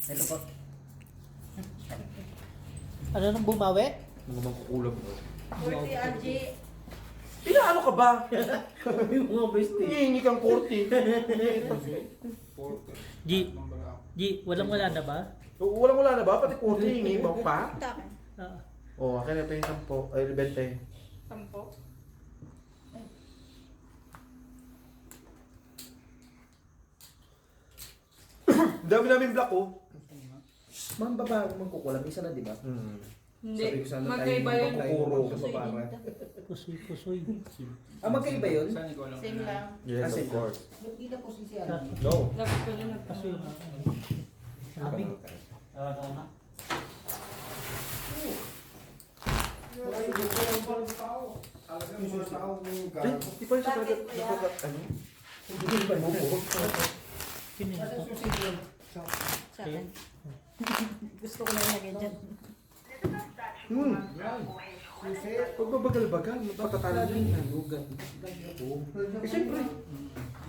Hello po. Ano nang bumawi? Mga mangkukulam mo. 40 RG. Ano ka ba? Yung mga bestie. Hihingi kang 40. G, walang-wala na ba? Walang-wala na ba? Pati 40 hihingi mo pa? Takin. Ah, Oo, akin na pa yung 10. Ay, 20. Tampo. Dami namin black oh. Mga babae mangkukulam. Isa na, di ba? Hindi. Sabi ko sana tayo Magkaiba yun. Puro. pusoy. Magkaiba yun? Same lang. Yes, Kasi- of course. Ba't di na po si ano? No. Dapat ko lang Pusoy na. Sabi. Ay, di pa siya talaga nagkagat, ano? Hindi ba mo po? Sino yun? sa akin. Gusto ko lang ilagay dyan. Pagbabagal-bagal, matatalo din. Eh, siyempre.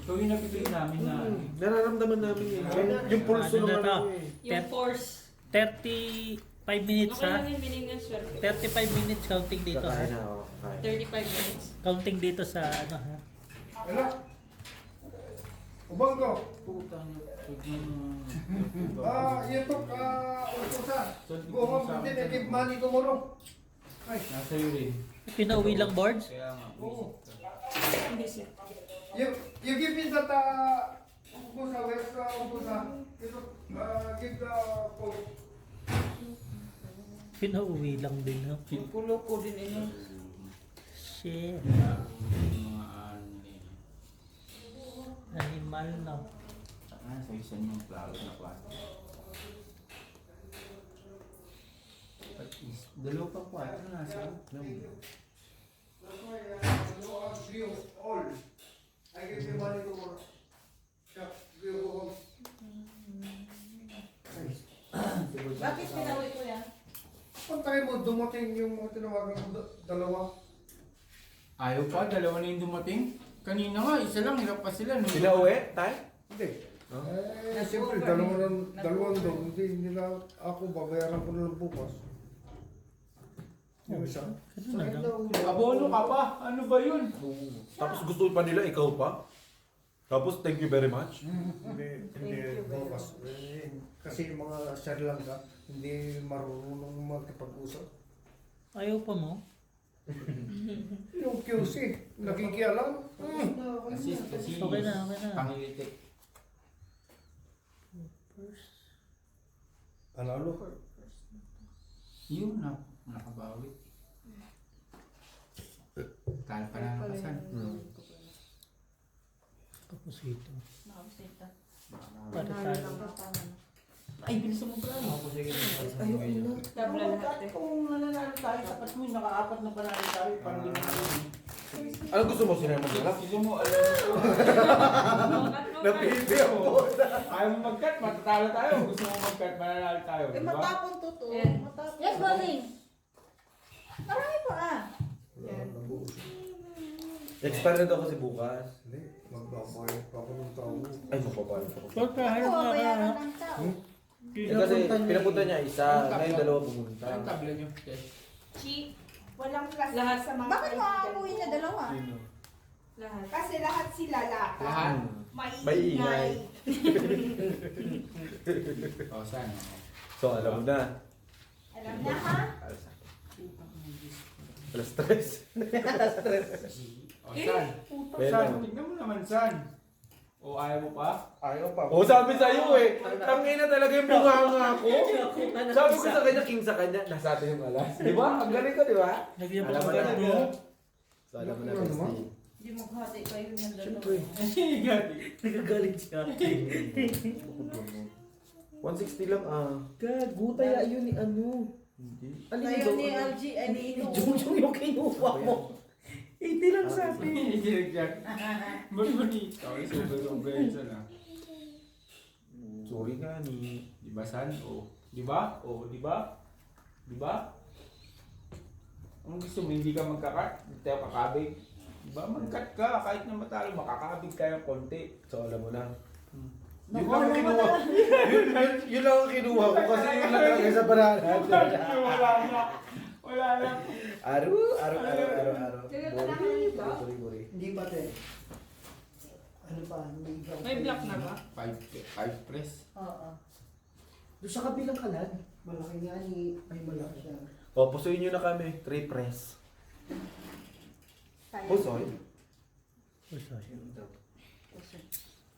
Ikaw yung napipili namin na Nararamdaman namin yun. Yung pulso Ano ng na to? ano eh. Yung force. 35 minutes Okay ha? lang yung meaning ng swerte. 35 minutes counting dito ha? Kakain na ako. Kakain. 35 minutes. Counting dito sa ano ha? Ano? Ubang ko. putang YouTube utusan. Go home today and give money tomorrow. Ay, nasa iyo rin. Pinauwi lang boards? Kaya nga. oo. Busy. You give me that utusan, where's utusan? Give the code. Pinauwi lang din ha? Kulo ko din ino. Shit. Mga ano eh. Animal na. Sa isang yung klaro na plastic. At is, dalawa pa po. Ano nasa iyo? That's why you ask you all. I give you money tomorrow. Yeah, you go home. Bakit pinauwi ko yan? Pantay mo, dumating yung mga tinawagan mo, dalawa. Ayaw pa, dalawa na yung dumating. Kanina nga, isa lang, hirap pa sila. Nung Pinauwi? Tayo? Hindi. Eh, siyempre, dalawang doon, hindi nila ako, babayaran ko na lang bukas. Yung isa? Ganun na lang. Abono ka pa? Ano ba yun? Tapos gusto pa nila, ikaw pa? Tapos, thank you very much. Hindi bukas. Kasi yung mga Sri Lanka, hindi marunong magkipag-usap. Ayaw pa mo? Yung QC, nakikialam. Kasi Okay na. pangilitik. Panalo ka. Yun na, nakabawi. Kala pa na nakasan. Tapos ito. Nakabusita. Para sa Ay, bilis mo bro. Ayoko na. Tabla lahat eh. Kung nananalo tayo, sapat mo yung naka-apat na panalo tayo. Parang di na Ano gusto mo, sinema nila? Gusto mo, alam mo. Napili ako. Ayaw mo mag-cut, matatalo tayo. Gusto mo mag-cut, mananalo tayo. Eh, Diba? matapon to to. Yan. Matapon. Yes, Boning! Marami pa ah. Expire na daw kasi bukas. Hindi, magbabayad pa ako ng tao. Ay, magpapalit ako. Pagka harap na bayaran ka. ng tao. Eh, kasi pinapunta niya isa, ngayon dalawa pumunta. Anong tabla niyo? Yes. Chi. Walang plastic Lahat. sa mga Bakit kaibigan makakabuhin ko. na dalawa? Sino? Lahat. Kasi lahat sila lahat. Lahat? Maingay. O, saan? So, alam mo na. Alam na ha? Alas 3. O, saan? Saan? Tignan mo naman saan. O, ayaw mo pa? Ayaw pa. Oo, sabi sa'yo eh. Tangina talaga yung bunganga ko. Sabi ko sa kanya, king sa kanya, nasa atin yung alas. Di ba? Ang galing ko, di ba? Nagyan Alam mo pa na. bro. So, alam mo na, Ano naman? bestie. Hindi maghati kayo ng dalawa. Siyempre. Nagagalit siya. 160 lang ah. Gutaya yun ni ano. Hindi. Ano Tayo ni LG, ay ni Ino. Junjung yung kinuha mo. Hindi lang sabi. Ginagyan. Ba't mo ni? Okay, sobra-sobra yun saan ah. Sorry nga ni. Di ba san? O, di ba? O, di ba? Di ba? Ang gusto mo, hindi ka magkakat, hindi tayo kakabig. Di ba? Mag-cut ka, kahit na matalo, makakabig ka yung konti. So, alam mo na. Yun lang ang kinuha. Yun lang ang kinuha ko kasi yun lang talaga sa banana. Wala na. Wala na. Aro. Buri. Hindi pa din. Ano pa? Hindi ikaw. May black na ba? 5 press. Oo. Doon sa kabilang kalan, malaki nga ni, ay malaki siya. O, pusuin nyo na kami. 3 press. Pusoy? Pusoy.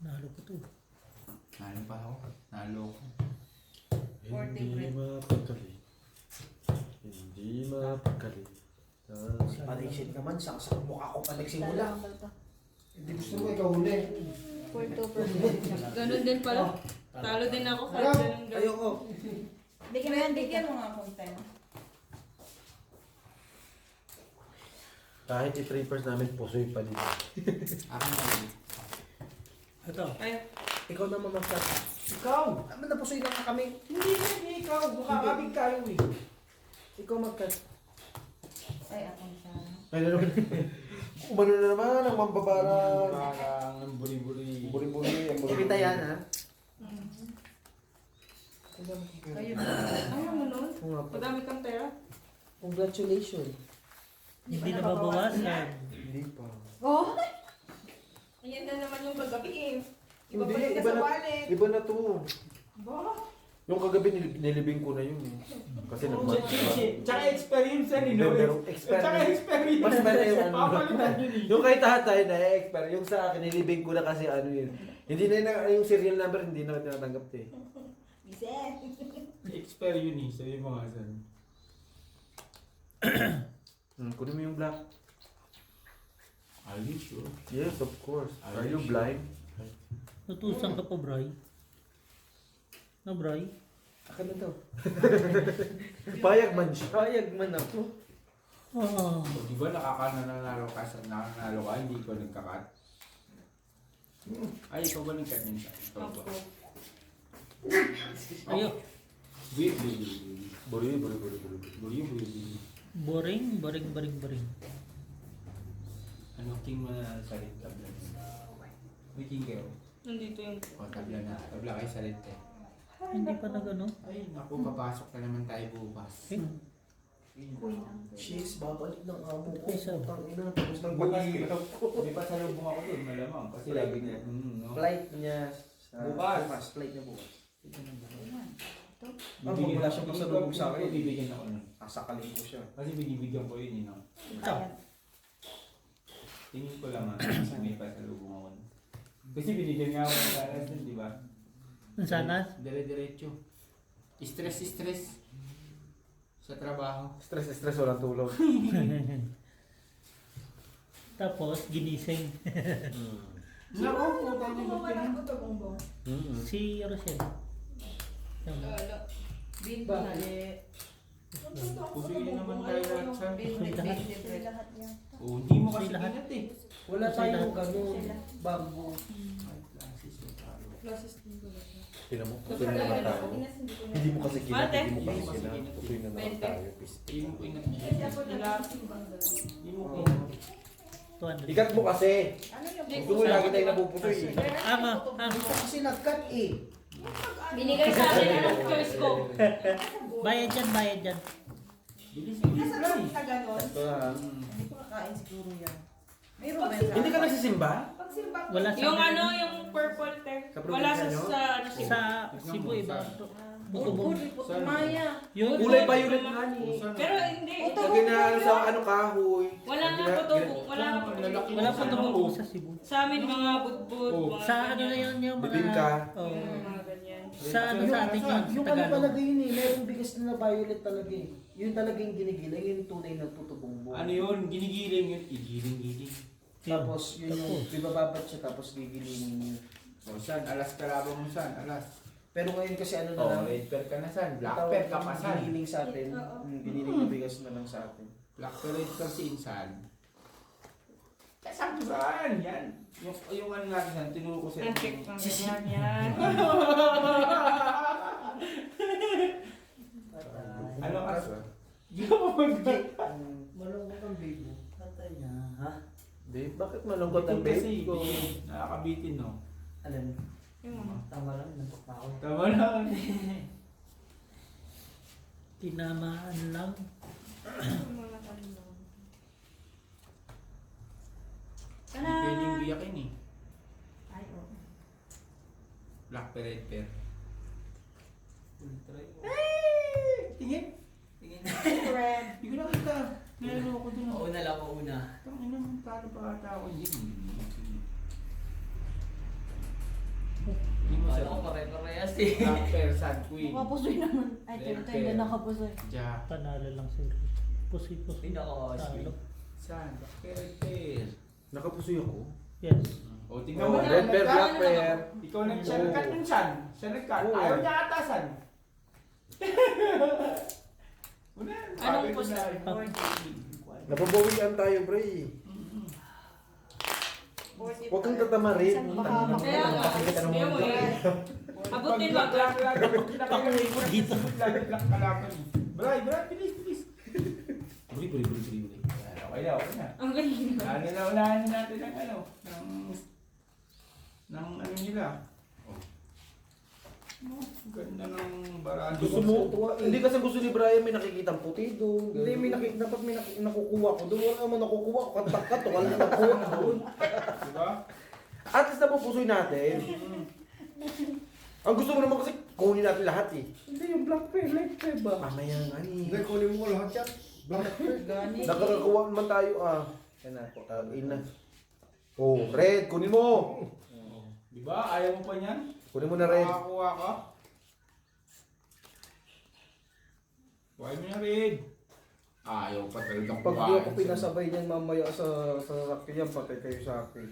Nalo ko to. Nalo pa ako. Nalo ko. Hindi mapagkali. Hindi mapagkali. Panisip naman, sa mukha ko pa nagsimula. Wala. Hindi gusto mo ikaw huli. 42%. Ganun din pala. Talo din ako kahit Ayaw. ganun ganun. Ayoko. Bigyan mo nga akong time. Kahit i-trippers namin, pusoy pa din. Ako na. Ito. Ay, Ikaw naman magkaka. Ikaw! Naman napusoy lang ka kami. Hindi ikaw. Bukakabig tayo eh. Ikaw magkat. Ay, akong sana. Ay, naman. Umano na naman ang mambabara. Parang ng buri-buri. Buri-buri. Kita yan ha. Kayo ayaw mo nun? Oo nga pa. Madami kang pera. Congratulations. Hindi na babawasan. Hindi pa. Oh! Ayan na naman yung kagabi eh. Hindi, Ibabalik ka iba sa na, wallet. iba na to. Ba? Yung kagabi nilibing ko na yun eh. Kasi nagmatch pa. Tsaka experience yan, eh, no? Pero experience. Tsaka experience. Mas pala yung ano. Papalitan yun, eh. Yung kay tatay na expert, yung sa akin nilibing ko na kasi ano yun. Hindi na yung serial number hindi na tinatanggap eh. Biset. Experience, sabi mo nga saan. Kunin mo yung black. Are you sure? Yes, of course. Are Are you you blind? Tutusan ka pa, Bray. Na, Bray? Akin na to. Payag man siya. Payag man ako. Oo. O, di ba nakaknanalo ka sa nanalo ka, hindi ko nagkakat? Ay, ikaw ba nagkat minsan? Ikaw ba? Ayo. Buri. Boring. Ano king mo na sa rin tabla? May king kayo? Nandito yung... O, tabla na. Tabla kayo sa rin eh. Hindi pa nagano. Ay, naku, papasok na naman tayo bukas. Cheese, babalik ng amo ko. Isa. Putang ina, tapos ng Bukas, pag-iilaw ko. Di ba salubong ako doon, malamang. Kasi lagi na, no? Flight niya. Bukas. Flight niya bukas. Bibigyan wala siyang pasalubong sa akin. Bibigyan ako nun. Sasakalin ko siya. Kasi binibigyan ko yun, no? Ito. Tingin ko lang kasi may pasalubong ako nun. Kasi binigyan nga ako ng galas nun, di ba? Ang sana? Dire-diretso. Stress. Sa trabaho. Stress, walang tulog. Tapos, ginising. Naku, puta niyo ba Walang buto bongbong. Si Rochelle. Yan. Bin Bakit? mali. Pusuin naman tayo lahat sa... Bin Pusuin lahat. lahat niya. Oh, hindi mo kasi Pusuin lahat. pinat eh. Wala tayong gano'n. Bago. Classes din ko. Tinan mo, pusoy na naman tayo. Hindi mo kasi kinat, Ate. hindi mo kasi kinat. Pusoy na naman tayo. Hindi mo pinat. Nila. Hindi mo pinat. 200. Ikat mo kasi. Ano yung Gusto mo lagi tayo napupusoy eh. Ito kasi nagkat eh. Binigay sa akin ang choice ko. Bayad dyan. Bilis. Nasa loob na gano'n? Ito na. Hindi ko kakain siguro yan. Mayroon ba Hindi ka nagsisimba? Pagsimba ko. Wala sa Yung ano, yung purple tech. Sa Wala probinsya nyo? sa ano si Sa Cebu, iba. Buto-buto. Maya. Yun. Kulay violet nga ni. Pero hindi. Lagi na ano sa ano kahoy. Wala nga patubong. Wala nga patubong. Wala pa tumubo sa Cebu. Sa amin mga budbud. Oh. mga Sa ano na ganyan. yun yung mga... Bibingka. Oo. Mga ganyan. Sa ano sa atin yun, sa Yung ano Tagalog. talaga yun eh. Mayroong bigas na violet talaga eh. Yun talaga yung ginigiling. Yung tunay na tutubong. Ano yun? Ginigiling yun. Igiling-giling. Tapos yun yung bibababat siya tapos gigilingin niya. O, saan? Alas ka labang mo saan? Alas. Pero ngayon kasi ano na O, lang. red pear ka na saan? Black tawag pear ka yung pa saan? Giniling sa atin. Giniling na bigas na lang sa atin. Black pear, red pear si insan. Saan? Saan? Yan. Yung ano natin saan? Tinuro ko sa Ang check ng ganyan yan. Ano ka? Malungkot ang baby. Patay niya, ha? Babe, bakit malungkot ang babe Kasi, ko? nakakabitin, no? Alam mo? Yung mga. Tama lang, nantok na ako. Tama lang. Tinamaan lang. Mga tanong. Pwedeng biyakin eh. Ay, oo. Black Red Pear. Ultra yun. Tingin. Tingin. Red. Hindi ko nakita. Nalalo ko dun. Mauna lang, mauna. Tangina mo, talo pa ata ako yun. Kala ko pare-parehas eh. Black Pear, Sad Queen. Nakapusoy naman. Ay, ito yung nakapusoy. Jack. Panalo lang si Pusi-pusi. Hindi ako Talo. San? Black Pear, Red Pear. Nakapusoy ako. Yes. O, tingnan Oh, mo. red pear, black pear. Ikaw siya nag-cut ng San. Siya nag-cut. Oo. Ayaw niya ata San. Una, Anong bagay ko post na. Napabawian tayo, pre. Huwag kang tatamarin. Baka Kaya nga, sabi mo eh. Abutin mo. Pakuwi ko dito. Black kalaban. Bray, bilis, bilis. Buri. Okay na. Ang galing. Unahan natin ng ng ano nila. Oh. Ganda ng barado. Gusto mo? Hindi kasi gusto ni Brian may nakikitang puti doon. Hindi, dapat may nakukuha ko doon. Wala naman nakukuha ko. Kantak-kat. Wala na nakuha ko doon. Diba? At least napupusoy natin. Ang gusto mo naman kasi kunin natin lahat eh. Hindi, yung black pear, light pear ba? Mamaya nga Hindi, eh. kunin mo lahat yan. Black pear. Nakakakuha naman tayo ah. Yan na, putangin na. Oh, red, kunin mo. Diba? Ayaw mo pa niyan? Kunin mo na red. Makakuha ka? Kuhain mo na red. Ayaw pa talagang Pag di ako pinasabay niyan mamaya sa sasakyan, patay kayo sa akin.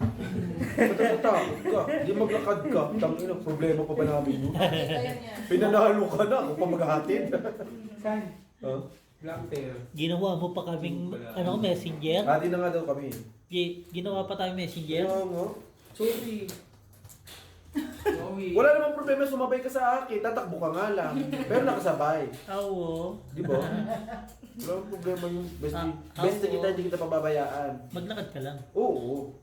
Matatakot ka, di maglakad ka. Tangina, problema pa ba namin yun? Pinanalo ka na, ako pa maghahatid. San? Huh? Black pear. Ginawa mo pa kaming messenger. Hati na nga daw kami. Ginawa pa tayo messenger. Kaya nga. Sorry. Joey. Wala namang problema, sumabay ka sa akin. Tatakbo ka nga lang. Pero nakasabay. Oo. Di ba? Wala namang problema yung best, Ah, best ako. kita, hindi kita pababayaan. Maglakad ka lang. Oo.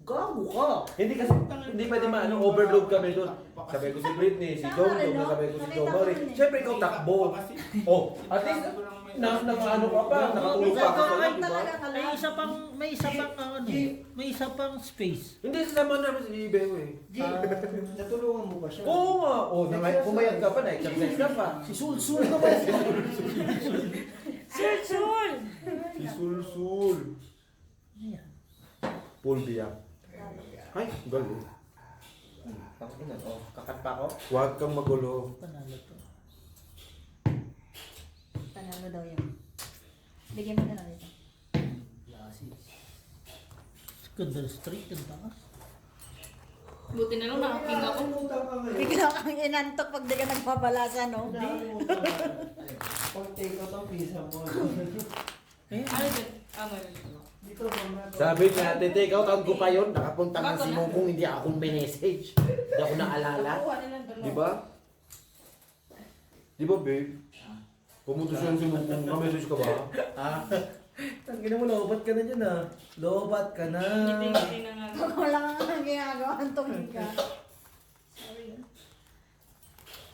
Gago ka. Hindi kasi, hindi pwede overload kami doon. Sabi ko si Britney, si Dom Dom, sabi ko si Dom Mori. Siyempre ikaw takbo. Oh, at least, ano ka pa, nakatulog pa ako sa'yo, di ba? May isa pang space. Hindi, sasama namin si Beo eh. Natulungan mo ba siya? Oo nga. Oh, pumayat ka pa, na-exercise ka pa. Si Sulsul naman. Sul! Si Sulsul. Ayan. Pulbiya. Ay, galing. Pakinan, oh. Kakat pa ako? Huwag kang magulo. Panalo to. Panalo daw yun. Bigyan mo na lang ito. Scandal Street yung taas. Buti na lang nakaking ako. Bigla kang inantok pag di ka nagpapalasa, no? Pag take out ang pizza mo. Ano yun? Dito ba na? Sabi niya, take out out ko pa yun. Nakapunta ng si Mokong, hindi akong message. Hindi ako naalala. Kuha nilang dalawa. Di ba? Di ba, babe? Pumunta siya si Mokong, na-message ka ba? Tangina mo, lobat ka na dyan ah. Lobat ka na. Hindi na nga. Pag wala kang ginagawa, antokin ka.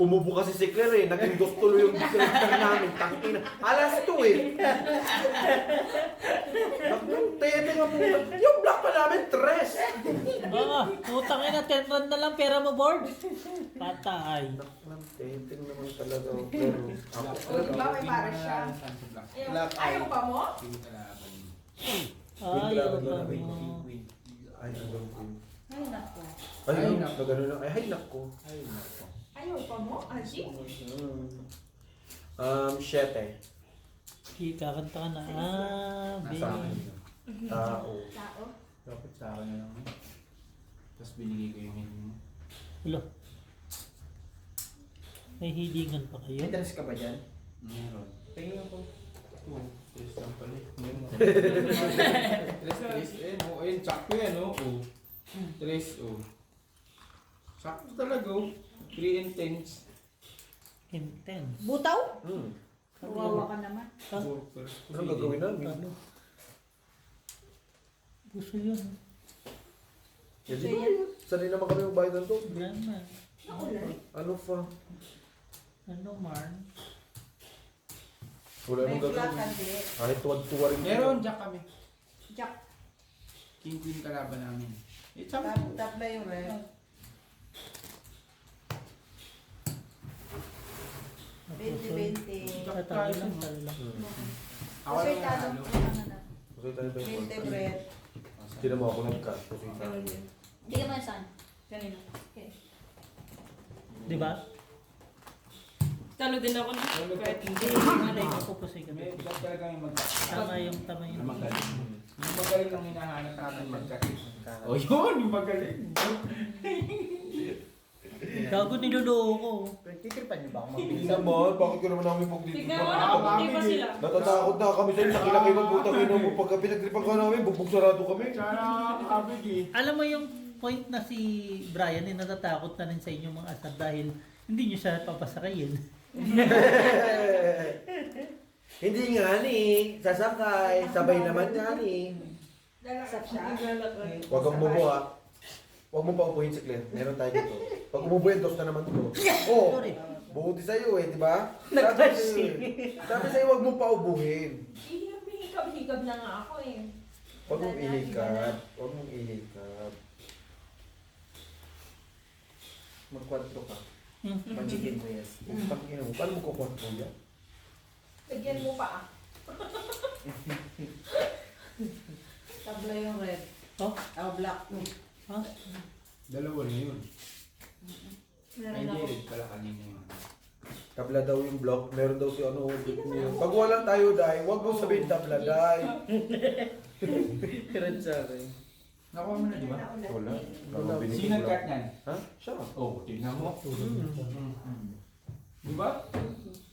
Umubo kasi si Claire eh. Naging gusto yung director namin. Tangina. Alas 2 eh. Tete nga po. Yung block pa namin, 3. Putang ina, 10 rand na lang pera mo, board. Patay. Tete naman talaga. Pero ako O, di ba may para siya? Ayaw pa mo? Ayaw pa mo. Ay, nagawin ko. Ay, nako. Ay, nagano na. Ay, nako. Ayaw pa mo? Aji? 7. Kakanta ka na. Nasa akin yun. Tao. Tao? Dapat sa akin na lang. Tapos binigay ko yung menu mo. Ulo. May hilingan pa kayo? May dress ka ba dyan? Meron. Tingin ako. Ito, tres lang pala eh. Meron. Tres. Ayun, sakto yan, oh. Tres, oh. Sakto talaga, oh. 3 and 10s. Intense. Butaw? Hmm. Kawawa ka naman. Ano gagawin namin? Ano? Gusto yun. Yan, di ba? Sanay naman kami magbayad ng to. Wala na. Ano pa? Ano, Marn? Wala May nang black gagawin. hindi. Kahit tuwad-tuwa rin. Meron, jack kami. Jack. King queen kalaban namin. Eh, chop. Tabla yung red. 20-20. Jack Talo tayo lang, lang. talo lang. Ako Kasi lang talo. nanalo. Kasi tayo ba yung 20 red. Hindi mo ako nag-cut. Kasi tayo. Hindi ka man saan? Kanina. Okay. Di ba? Talo din ako na. Ano Kahit Hindi, hindi ko pupusay ka. May jack talaga yung mag-cut. Tama yung Yung magaling. Yung magaling ang hinahanap natin mag-cut. O yun, yung magaling. Gago, niloloko ko. Titripan niyo ba ako Hindi naman, bakit ko naman namin pag Tignan mo na, hindi pa sila. Natatakot na kami sa'yo, nakilaki ng putang ina mo. Pagka pinagtripan ka namin, bugbog sarado kami. Sana kabig eh. Alam mo yung point na si Brian ay natatakot na rin sa inyong mga asar dahil hindi nyo siya papasakayin. Hindi nga ni, sasakay, sabay naman nga ni. Lalakad siya. Huwag kang bumuha. Huwag mo pa upuhin si Claire. Meron tayo dito. Pag umubuhin, dos na naman ito. Oo. Sorry. Buti sa'yo eh, di ba? Sabi sa'yo, sabi sa'yo, huwag mo pa ubuhin. Hihikab-hikab na nga ako eh. Huwag mong ihikab. Huwag mong ihikab. Mag-quadro ka. Mag-chicken mo yan. Pag-ina mo, paano mo kukwadro yan? Lagyan mo pa ah. Tabla yung red. Oh? Black. Ha? Dalawa na yun. Meron Ay, ako. hindi rin pala kanina yun. Tabla daw yung block. Meron daw si ano. Pag walang tayo, Day, huwag mo sabihin tabla, Day. Kiran sa akin. Nakuha mo na, di ba? Wala. Sino nag-cut niyan? Ha? Siya. Oh, tignan mo. Di ba?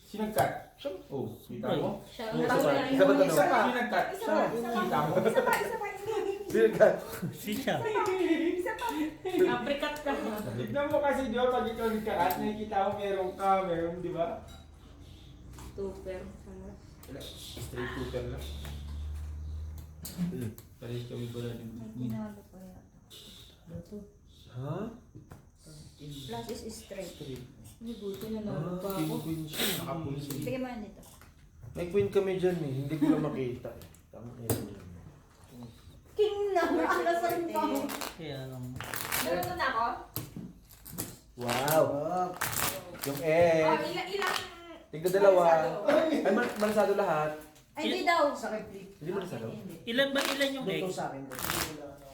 Sino nag-cut? Oh, kita mo? Siya Oo, ang isa pa. Isa pa tanong. Isa pa. Sino nag-cut? Isa pa, isa pa. Kita mo? Isa pa, isa pa. Sinigat. Si siya. Isa pa. Aprikat ka. Tignan mo kasi, di ba? Pag ikaw nag-cut, nakikita mo meron ka, meron, di ba? Super. Straight shooter lang. Pares kami pala ng Pinalo pa yata. Ha? Plus is straight. May buti na lang pa ako. Queen siya. nakapulis. Sige mo yan dito. May queen kami dyan eh. Hindi ko na makita eh. Tama yun. King na! Alasan pa. Kaya lang. Meron na ako? Wow. Yung Oh, egg. ilang... Tigda dalawa. Ay, malasado lahat. Ay, hindi daw. Hindi malasado. Ilan yung egg? Luto sa akin.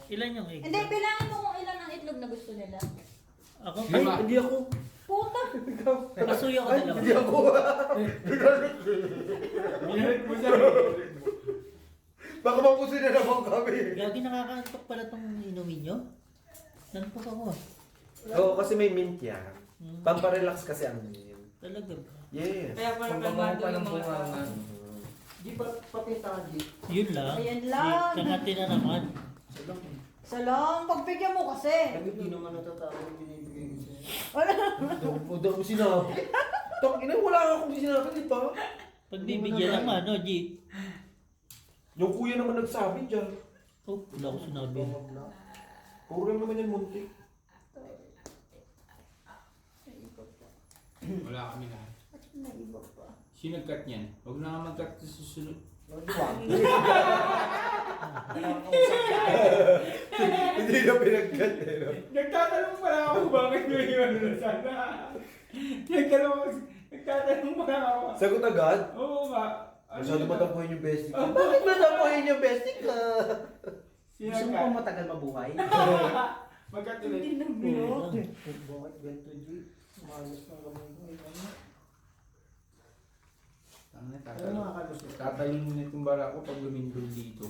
Ilan yung egg? Hindi, bilangin mo kung ilan ang itlog na gusto nila. Ako? Ay, hindi ako. Puta! Pasuya ko Ay, dalawa. hindi ako. Minalit mo siya. Baka mapusin na naman kami. Gagi, nakakaantok pala tong inumin nyo. Nantok ako. Oo, kasi may mint yan. Hmm. Pamparelax kasi ang mint. Talaga ba? Yes. Kaya parang Kung kalmado pa ng yung mga... bunga. Di ba pati taji? Yun lang. Ayan lang. Kakati na naman. Salam, pagbigyan mo kasi. Hindi naman natatawag yung binibigay ko sa'yo. O daw mo sinabi. Tang ina, wala akong sinabi, di ba? Pagbibigyan naman, no, G? Yung kuya naman nagsabi dyan. Oh, wala ko sinabi. Puro lang naman yan muntik. Wala kami lahat. Naiba pa. Sino nag-cut niyan? Huwag na nga mag-cut sa susunod. Hindi na pinagkat eh. No? Nagtatanong pala ako bakit nyo yun na sana. Nagtatanong pala ako. Sagot agad. Oo nga. Masyado matapuhin yung bestie ka. Bakit matapuhin yung bestie ka? Sino Gusto mo nag-cut? pa matagal mabuhay? Mag-cut ulit. Bakit ganito, G? Mahalos na kamay ko. Ano nakakalusot? Tatayin mo na itong bara ko pag lumindol dito.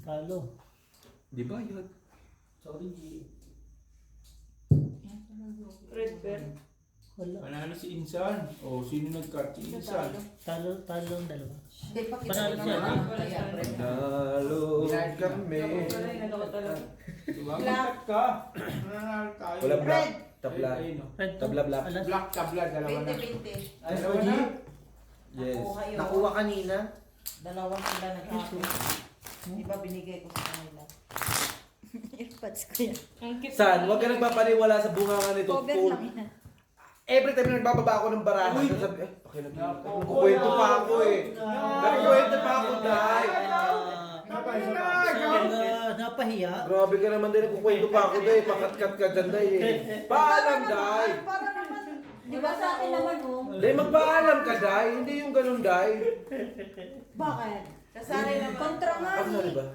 Talo. Di ba yun? Sorry, G. Red bear. Wala. Panalo si Insan. O, sino nag-cut? Si Insan. Talo ang dalawa. Hindi, pakita Panalo ko siya, naman. Wala siya. Nalo kami. Naloko talaga. Diba? Black. Mag-cut ka. Mananalo tayo. Wala black. Red. Tabla. Ayun, o. Red Tabla black. Alas. Black tabla, dalawa na. 20-20. Ay, Dalawa G? na. Yes. Nakuha yun. Nakuha kanina. Dalawang sila nag-akin. Di ba binigay ko sa kanila? spots ko yan. San, huwag ka nagpapaniwala sa bunga nito. Cover Cool. lang yan. Every time na nagbababa ako ng barahan, sabi, nagkukwento pa ako eh. Nagkukwento pa ako, Day. Napahiya. Grabe ka naman din, nagkukwento pa ako, Day. Pakat-kat ka dyan, Day. Paalam, Day. Para naman. Di ba sa akin naman, oh? Day, magpaalam ka, Day. Hindi yung ganun, Day. Bakit? Kasali naman. Kontra nga Ano eh. ba?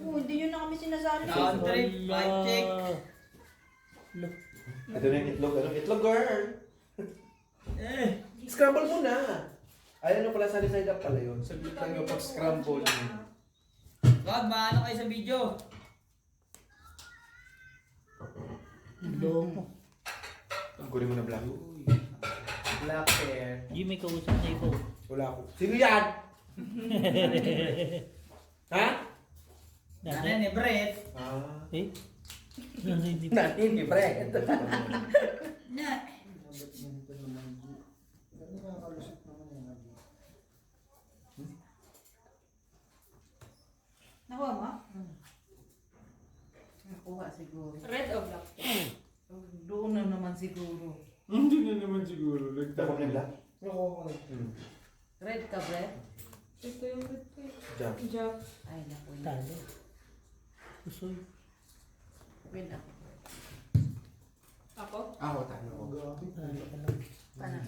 Oo, hindi yun na kami sinasali. Country, mic check. Ito na yung itlog, ano? Itlog, girl. Scramble mo na. Ay, ano pala, sunny side up pala yun. Saglit lang yung pag-scramble. Wag, maano kayo sa video. Loko. Tanggurin mo na black. Black hair. Yung may kausap na ikaw. Wala ako. Sino yan? Ha? Nanay ni Brett. Ah. Eh? Hindi. Hindi, pre. Na. Nakuha mo? Nakuha siguro. Red o black? Doon na naman siguro. Hindi na naman siguro. Ako na black? Red ka, Brett? Ito yung red ko. Jump. Jack. Ay, naku. Talo. Usoy. Win ako. Ako? Ako, talo ko. Talo ka lang. Pana.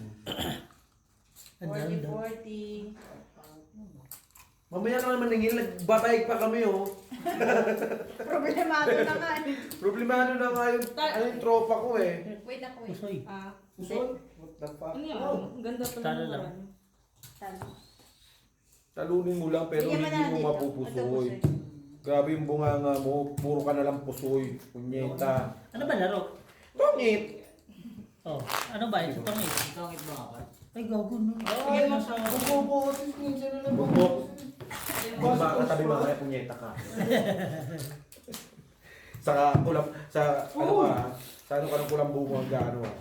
Ang dami daw. 40. Mamaya ka naman nangil, nagbabayag pa kami oh. Problemado na nga eh. Problemado na nga yung tropa ko eh. Wait ako eh. Usoy. Ah. Uson? What the fuck? Ano yan? Ang ganda pa Talo ng lang. ano. Talo. Talunin mo lang pero Bigyan mo hindi na mo dito. mapupusoy. Ito, Grabe yung bunganga mo, puro ka na lang pusoy. Punyeta. Ano ba laro? Pangit! Oh, ano ba? Ito pang ito. Tangit mo ako. Ay, gago no. Bigyan mo sa... Bubok. Hindi makakatabi mamaya, punyeta ka. Sa kulam, sa ano ka, sa ano ka ng kulam bumo ang gaano ah.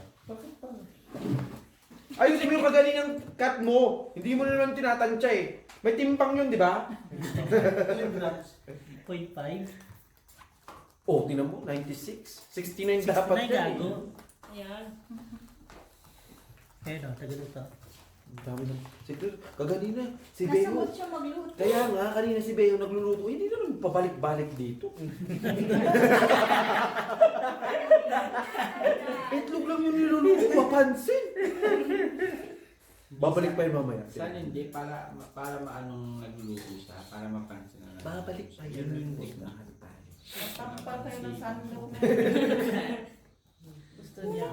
Ayusin mo yung kagalinang cut mo. Hindi mo na naman tinatansya eh. May timpang yun, di ba? 0.5. Oh, tinan mo, 96. 69 dapat Nay, yan gago. eh. Ayan. Ayun o, tagal ito. Ang dami na. Siguro, kaganina, si Nasa Beo. mood siya magluto. Kaya nga, kanina si Beo nagluluto. Hindi naman pabalik-balik dito. Itlog lang yung niluluto, mapansin. Babalik pa yun mamaya. Saan hindi? Para maanong nagluluto siya. Para mapansin na lang. Babalik pa yun. Tampal kayo ng sandok. Gusto niya?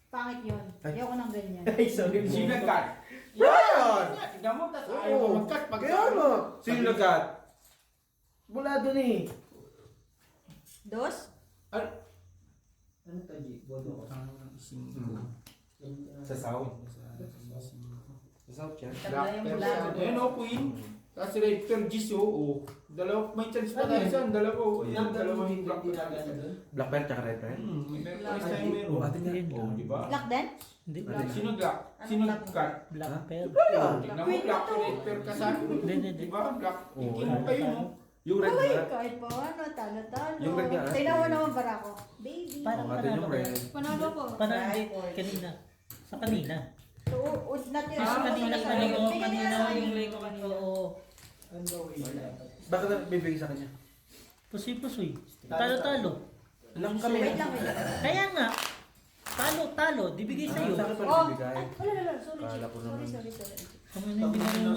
Pangit yun. Ayoko ng ganyan. Ay, sorry mo. Sino nag-cut? Brian! Tignan mo, tas ayaw mo mag-cut. Kaya nga. Sino nag-cut? Mula doon eh. Dos? Ano to, G? Bodo ko. Sa South. Sa South yan. Tabla yung mula. Ayan o, Queen. Tapos red pear juice o. Dalawa, may chance pa tayo saan. Dalawa o. Ayan, dalawa yung black pear. Black pear tsaka red pear? May price tayo meron. Oh, atin nga. Oh, di ba? Black din? Hindi. Sino black? Sino nag-cut? Black pear. Tignan mo, black red pear ka sa akin. Hindi. Di ba? Black. Oo. Tingin mo kayo no? Yung red Ay, nga. kahit pa ano, talo-talo. Yung red nga, ah. Tingnan mo naman para ko. Baby. Parang Oh, atin yung panalo. red. Panalo ko. Panalo din kanina. Sa kanina. So, not yun. Ah, kanina, kanina. Yung lay ko kanina. Oo. Bakit na bibigay sa kanya? Pusoy-pusoy. Talo-talo. Lang kami. Wait lang, wait lang. Kaya nga. Talo-talo. Dibigay sa'yo. Sa akin pa Oh, bibigay. ay, wala. Sorry, Kala ko naman. sorry. Kung ano yung binigay mo.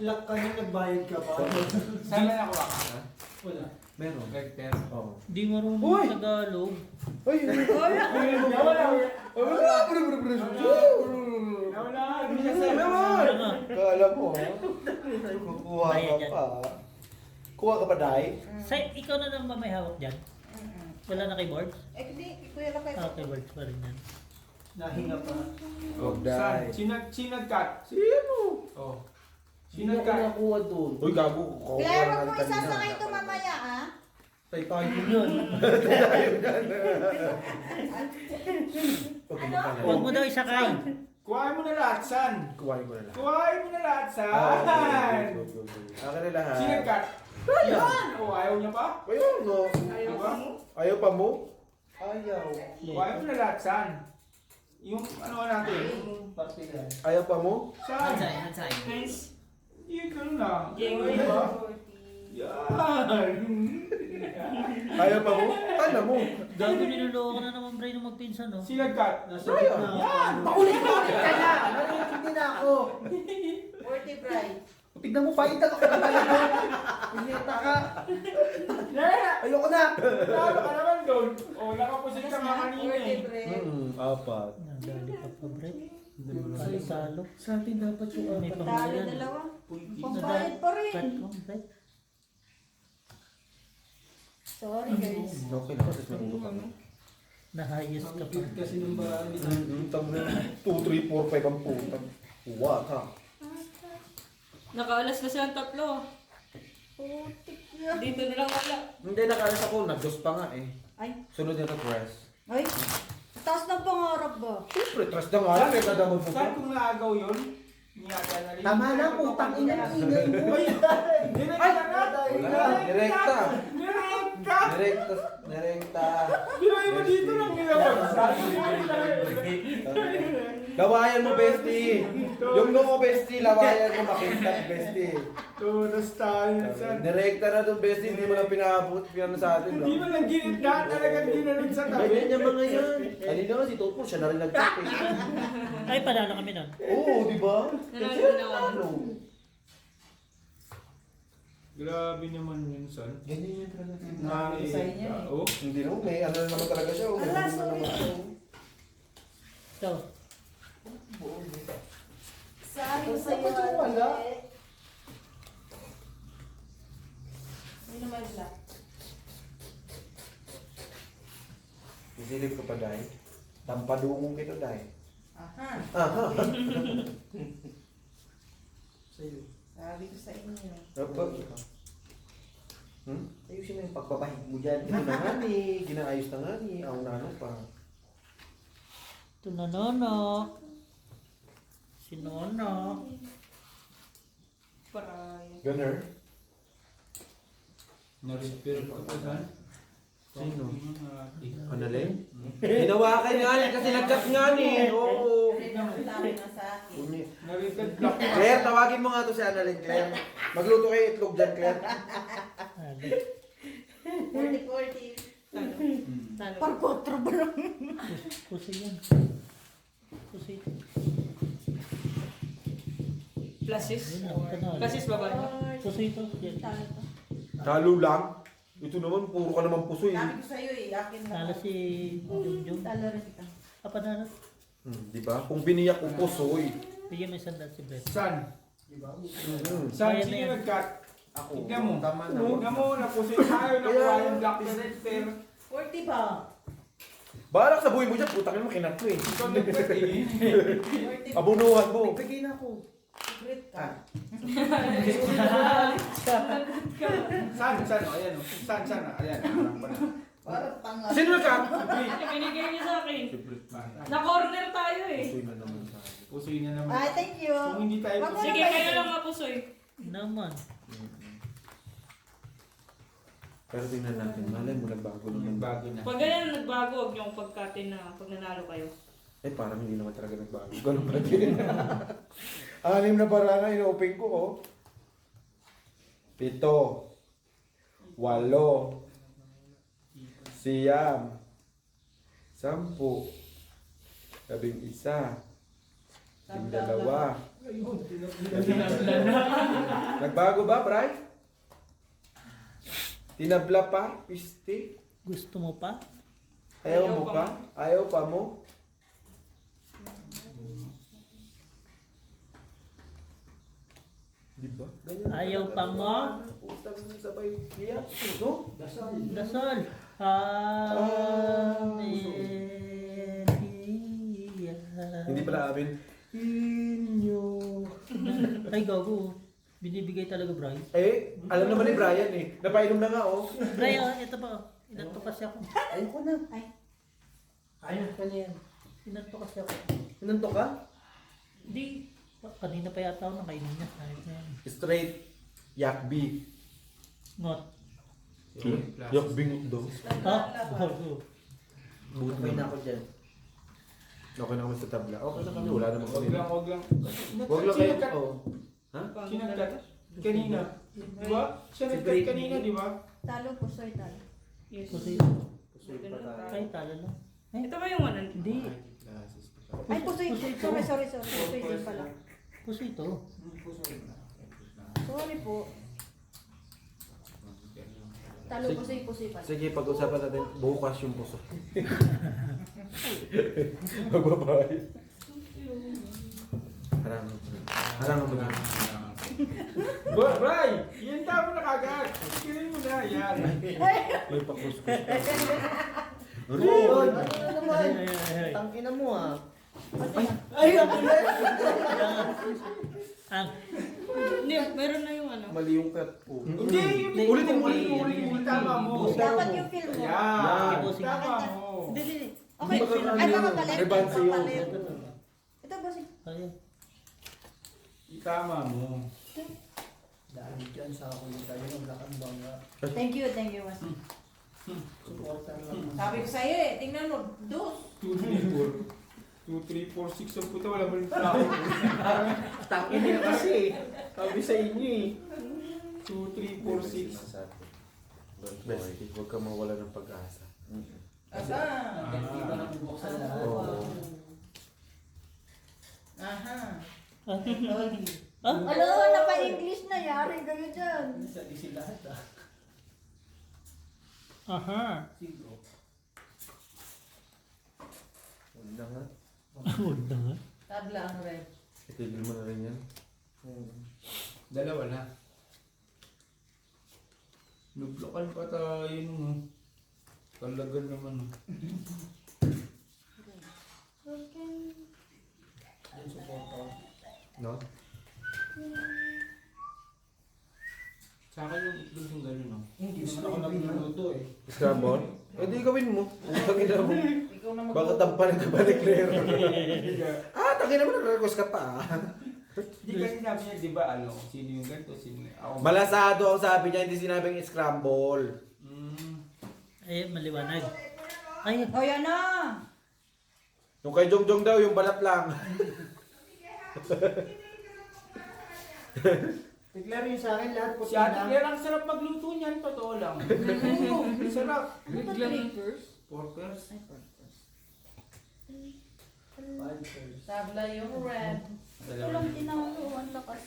Ilang ka nung nagbayad ka pa? Saan na nakuha ka? Wala. Meron. Red pear. Oo. Di marunong Uy! Tagalog. Ay! Ano nga? Kala mo, kukuha Bayad ka yan. pa. Kuha ka pa, Day? Ikaw na naman may hawak dyan. Wala na keyboards? Eh, hindi. Kuya ka Ah, keyboards pa rin yan. Nahinga pa. Oh, Saan? Day. Sino nag-cut? Sino? Oh. Hindi Sino ako nag-cut? nakuha doon. Uy, gago. Kukuha Kaya nga wag mo kanina. isasakay ito mamaya, ah. Tay tayo yun. Ano? Huwag mo daw isakay. Kuhain mo na lahat, San. Kuhain ko na lahat. Kuhain mo na lahat, San. Go, go, go. Akin na lahat. Sino nag-cut? Brian! Oh, ayaw niya pa? Ayun, no. Ayaw pa mo? Ayaw pa mo? Ayaw. Kuhain mo na lahat, San. Yung ano natin? Ayaw pa mo? San. Nice. Yung ganun lang. Diego. Diba? Yan. Ayaw pa mo? Tala mo. Gago, niloloko na naman Bray ng magpinsan, no? Sino nag-cut? Nasa Brian. gitna. Yan! Paulit-ulit ka na! Narinig na ako! 40 Brian. Tignan mo, paitan ako na talaga. Pinyeta ka. Yeah! Ayoko na. Talo ka naman doon. O, nakapusin ka nga kanina eh. 40 Brian. Apat. Nadali ka pa, Bray. Talo-talo. Sa atin dapat yung May Talo pamayan. dalawa. Nadali. Pambayad pa rin. Cut ko, Bray. Sorry guys. Okay na, kasi marulo ka na. Nahayos ka pa. Kasi nung baraan nila. Tama na. 2, 3, 4, 5 ang puta. What, ha? Nakaalas na silang tatlo. Putik yan. Dito na lang wala. Hindi, nakalas ako. Nag-dos pa nga eh. Ay. Sunod yung nag-rest. Ay. Taas ng pangarap ba? Siyempre, trust na nga lang. Kaya kadamot mo Saan pa. kung naagaw yun? Niyata na rin. Tama na, putang ina ng ingay mo. Direkta na! Wala, direkta. Direkta! Direkta. Direkta. Binoy mo dito lang nilabag. Lawayan mo, bestie. Yung noo, bestie. Lawayan mo, makita, bestie. Tunos tayo. San. Direkta na doon, bestie. Hindi mo na pinabot. Pinano sa atin, no? Hindi mo nang ginita. Talagang ginanong sa tabi. Ganyan yung mga yan. Kanina nga si Toto, siya na rin nag-tap eh. Ay, panalo kami nun. Oo, di ba? Nanalo na ako. Ano? Grabe naman yun, son. Ganyan yun talaga. Design niya eh. Oh. Hindi naman, may ano na naman talaga siya. May Ala, ano na naman sorry. siya. So, Sabi ko Basta sa'yo. ba't yung wala? Hindi naman black. Isilip ko pa, Day. Tampadungong kita, Day. Aha. Aha. Sa'yo. Sabi ko sa inyo. Apa? Ayusin mo yung pagbabahig mo dyan. Ito na nga ni. Ginaayos na nga ni. Ang nano pa. ito na Nono. Si Nono. Para Gunner? Na-repair ko pa, son. Sino? Ano? Analin? Hinawakan nga ni kasi nag-cut nga ni. Oo. Tama na sa akin. Unyi. Na-repair block. Claire, tawagin mo nga to si Annalyn, Claire. Magluto kayo itlog dyan, Claire. Talo. 40-40. talo. Par 4 ba lang? Pusi yan. Pusi. Pluses. Yun lang, panalo. Pluses baba niyo. Pusi ito. Yan. Talo to. Talo lang. Ito naman, puro ka naman puso eh. Sabi ko sa'yo eh. Akin na. Talo si Junjun. Talo rin ito. Panalo. Di ba? Kung biniyak ko puso eh. Bigyan mo isang dal si Brett. San? Mm. San, Ayan na sino yan. nag-cut? Ako. Tignan mo. Tama na. Tignan mo, napusin tayo. Nakuha yung block na repair. 40 ba? Barak sa buhay mo dyan, putang mo, kinat ko eh. Ikaw nag-cut eh. 40 Abunuhan mo. Bigay na ako. Great ka. San? Ayan o. San? Ayan. Harap pa na. Parang tanga. Sino nag-cut? Binigay niya sa akin. Bata. Na-corner tayo eh. Pusoy na naman sa akin. Pusoy na naman. Ay, thank you. Kung hindi tayo Wag mo pusoy. Sige, kayo lang kapusoy. Naman. Pero tingnan natin, malay mo nagbago naman. Bago na. Pag ganyan nagbago, huwag niyo akong pagkatin na pag nanalo kayo. Eh, parang hindi naman talaga nagbago. Ganun pa din. 6 na barana, ino-open ko, oh. 7, 8, 9, 10, 11, 12. Nagbago ba, Bray? Tinabla pa? Piste? Gusto mo pa? Ayaw mo pa? Ayaw pa mo? Diba? Ganyan Ayaw talaga. pa mo? Utang sabay iyak. No? Dasal. Amen. Hindi pala amin. Inyo. Ay, gago. Binibigay talaga, Brian. Eh, alam naman ni Brian eh. Napainom na nga oh. Brian, ito pa. Inato kasi ako. Ayun ko na. Ay. Ayun ka na yan. Inato kasi ako. Sinunto ka? Hindi. Kanina pa yata ako nakainin niya. Kahit na yan. Straight yak beef. Ngot. Yak beef daw. Ha? Bago. Buti Okay na na. ako dyan. Okay na kami sa tabla. Okay na kami. Wala naman kami. Wag lang. Huwag lang kayo. Sinagkat. Oh. Ha? Sinagkat. Kanina. Di ba? Siya nagkat kanina, di ba? Talo po, soy talo. Yes. Pusoy. Ganun tayo. Ay, talo lang. Ito ba yung ano? Hindi. Ay, pusoy. Sorry. Pusoy din pala. Pusoy ito. Sorry po. Talo pusoy pala. Sige, pag-usapan natin bukas yung puso. Magbabahay. Harang mo ba? Bray! Yan mo na kagad. Kilin mo na. Yan. May pakuskus. Ron, ano na naman? Ay. Tangina mo ah. Ay, ang Ang. Hindi, meron na yung ano. Mali yung cut ko. Hindi, ulitin mo. Tama mo. Dapat yung film mo. Yan. Bossing. Tama mo. Hindi. Okay. Ay, makapalit. Rebansi yun. Makapalit. Ito, bossing. Ayun. Tama mo. Dahil dyan sa ako yung tayo ng lakang bangga. Thank you, bossing. Supportan lang. Sabi ko sa'yo eh, tingnan mo, dos. 2, 3, 4, 6 ang puta. Wala mo rin tao. Tangin niya kasi. Sabi sa inyo eh. 2, 3, 4, 6. Bestie, huwag ka mawala ng pag-asa. Asa? Hindi ba nabubuksan lahat? Oo. Aha. Ano, napa-English na yari kayo dyan. Sa isi lahat ah. Aha. Siguro. Huwag na nga. Huwag na nga. Tabla ang red. Itigil mo na rin yan. Dalawa na. Nublokan pa tayo nung talaga naman. Yung supportan. No? Sa akin yung itlog yung gano'n, no? Hindi naman ako nagluluto eh. Scramble? Eh di gawin mo. Tangina mo. Ikaw na mag- Baka tampanin ka ba ni Claire? Tangina mo, nag-request ka pa Hindi kasi sabi niya, di ba, ano, sino yung ganito, sino yung... Ako, Malasado ang sabi niya, hindi sinabing scramble. Ay, maliwanag. Ay, O, yan na. Yung kay Jongjong daw, yung balat lang. Declare yun sa akin lahat po Si Ate Claire, ang sarap magluto niyan, totoo lang. Oo, sarap. Biglang... Porkers. Tabla yung red. Walang tinalo, ang lakas.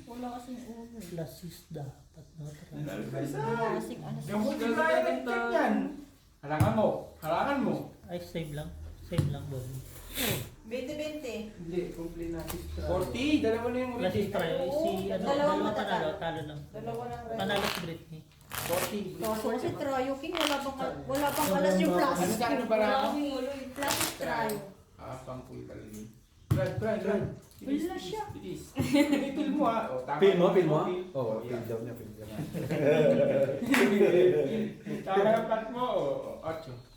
Wala kasing ulo. lasis dapat. No? Kasing ano sa... Yung huli tayo nag-check yan. Harangan mo. Ay, save lang. Save lang, boss. 20-20. Hindi, complete natin. 40, dalawa na yung Lasis ulit. try. Si, ano, Dalawa dalawa matatalo. panalo. Talo lang. Dalawa ng red. Panalo si Britney. 40. Kaso kasi Tryo King, wala pang alas yung Ano plastic. sa ano para? Plastic Tryo. Pangkuy talaga yun. Brad. Wala siya. Bilis. Pinipil mo ha. O, tama. Pin mo? Oo, Oo, pin daw niya, pin daw. Karapat mo. 8.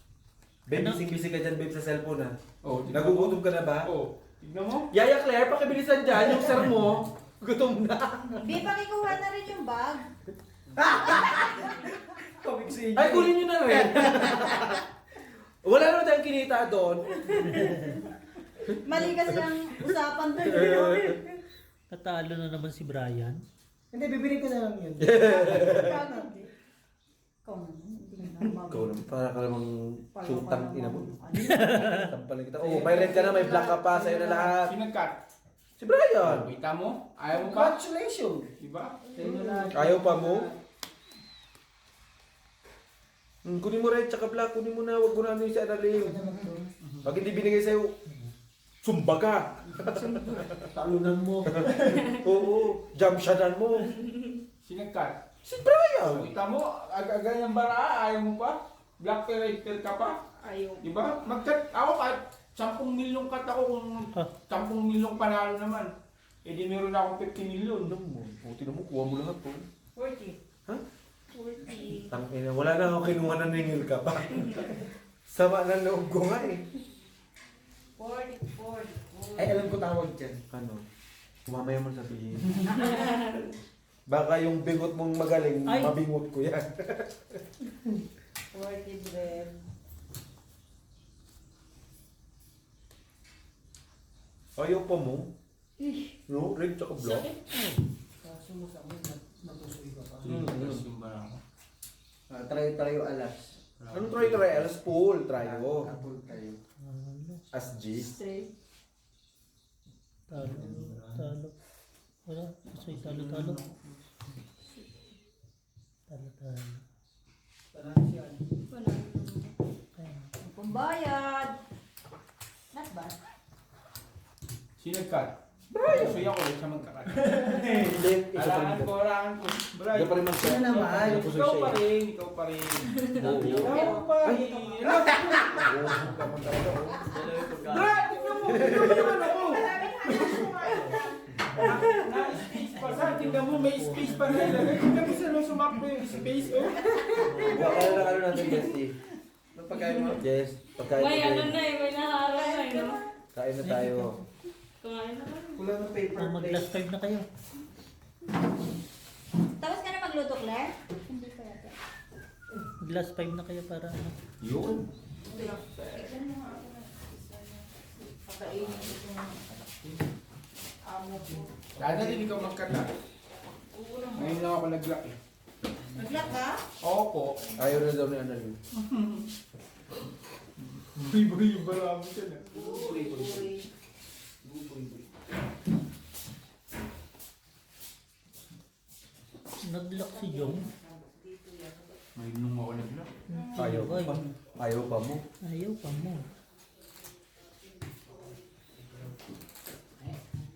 Babe, bising-bising ka dyan, babe, sa cellphone ha. Oh, Nagugutom ka na ba? Oo. Tignan mo. Yaya Claire, pakibilisan dyan, yung sir mo. Gutom na. Di, pakikuha na rin yung bag. Comic sa inyo. Ay, kunin nyo na rin. Wala naman tayong kinita doon. Mali kasi ang usapan doon. Natalo na naman si Brian. Hindi, bibili ko na lang yun. Ikaw naman, para ka namang shootang ina mo. Ano? Tampalan kita. Oh, may red ka na, may black ka pa, sa'yo na lahat. Sinagkat. Si Brian. Kita mo? Ayaw mo pa? Congratulations! Diba? Ayaw pa mo? Kunin mo red, tsaka black, kunin mo na, wag mo na ano yung sa adaling. Pag hindi binigay sa'yo, sumba ka. Talunan mo. Oo, jump shotan mo. Sinagkat. Si Brian. Kita mo? Aga-aga yung bara, ayaw mo pa? Black operator ka pa? Ayaw. Diba? Mag-cut. Ako kahit 10 milyong cut ako kung 10 milyong panalo naman. Eh di meron akong 50 milyon. Buti na mo, kuha mo lahat po. 40. Ha? 40. Tangina, wala na ako kinuha na ningil ka pa. Sama ng loob ko nga eh. 40. Ay, alam ko tawag dyan. Ano? Mamaya mo sabihin. Baka yung bingot mong magaling, Ay. mabingot ko yan. 40 bread. Ayaw pa mo? No? Red tsaka black? Kaso mo sa amin, natusoy ka pa. Tapos yung barang ko. Tayo alas. Anong try? Alas full. Try ko. Apple tayo. As G. Straight. Talo. Wala. Soy, talo. Talo. Ang pambayad. Not bad. Sino nag-cut? Brian! So ako ulit siya magkakat. Hindi. Isa pa rin. Alaan ko. Brian. Hindi pa rin man siya. Ano naman? Ikaw pa rin. Ikaw pa rin. Ikaw pa rin. Brian! Tignan mo naman ako. Na-space pa sa. Tignan mo may space pa rin. Tignan mo sila sumakto yung space. Oh. Kaya na ano natin, Bestie? Anong pagkain mo? Yes. Pagkain May ko ano din. na eh, may naharap na eh, no? Kain na tayo. Kumain na kami. Kulang ng paper O mag-last plate. 5 na kayo. Tapos ka na magluto, Claire? Hindi pa yata. Mag-last 5 na kayo para ano. Yun. Pakainin ko itong amo ko. Dada din ikaw magkata. Ngayon lang ako nag-lock eh. Nag-lock ka? Opo. Ayaw na daw ni Annalyn. Buy-buy yung barang mo siya na. Uy. Nag-lock si Jong. Ngayon nung ako nag-lock. Ayaw Ay, pa. Ayaw pa mo. ayaw pa mo.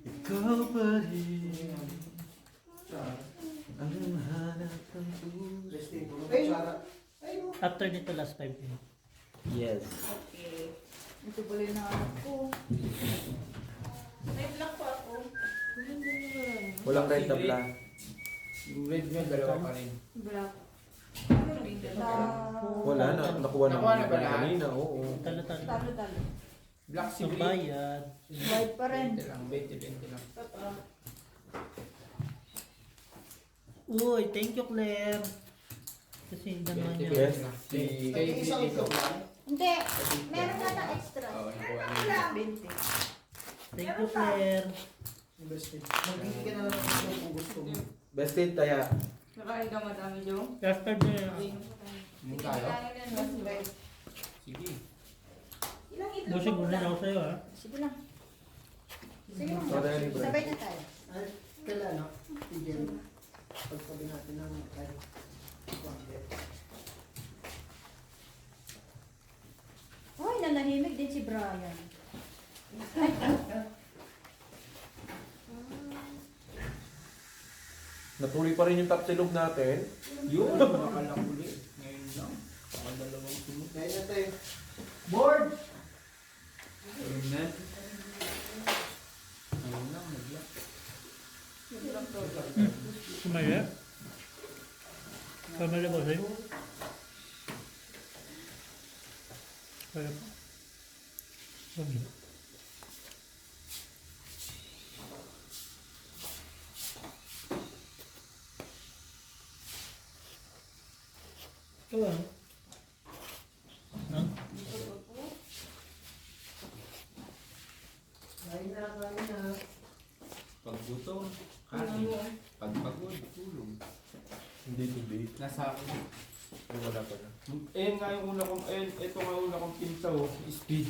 Ikaw pa rin. Ang hanap ng puso. Bestie, puro kutsara. After nito last 5 na. Yes. Okay. Ito pala yung anak ko. May black pa ako. Walang red na black. Yung red nyo, dalawa pa rin. Black. Wala na. Nakuha na Nakuha na ba lahat? kanina. Oo. Talo. Talo. Black si Ang Green. bayad. White pa rin. 20 lang, 20 lang. Uy, thank you Claire. Kasi hindi naman 20 niya. Yes. Si kay Isang ito. Hindi. Meron na ng extra. Oo, nakuha niya. 20. Thank you Claire. Bestie. Magiging ka na lang kung gusto mo. Bestie, taya. Nakain ka madami, Jong? Last 5 na yan. Yung tayo. Last bite. Sige. Ilang itlog Busing mo muna lang? ako sa'yo ha. Sige lang. Sige lang. Wala na libre. Sabay na tayo. Ay, kailan no? Tigil. Pagsabi natin ng kay. Hoy, nanahimik din si Brian. Natuloy pa rin yung top silog natin. Yun, nakalak ulit. Ngayon lang. Nakadalawang sunod. Kaya na tayo. Board! Ayun na. Ngayon lang, nag-lock. Sumaya? Kamala ba sa'yo? Kaya pa. Okay. Ikaw ano? No? Kain na. Pag gutom, kain. Pag pagod, tulog. Hindi tubig. Nasa akin. Ay, wala pa na. Ayun nga yung una kong, ayun, ito nga yung una kong pinta oh, speed.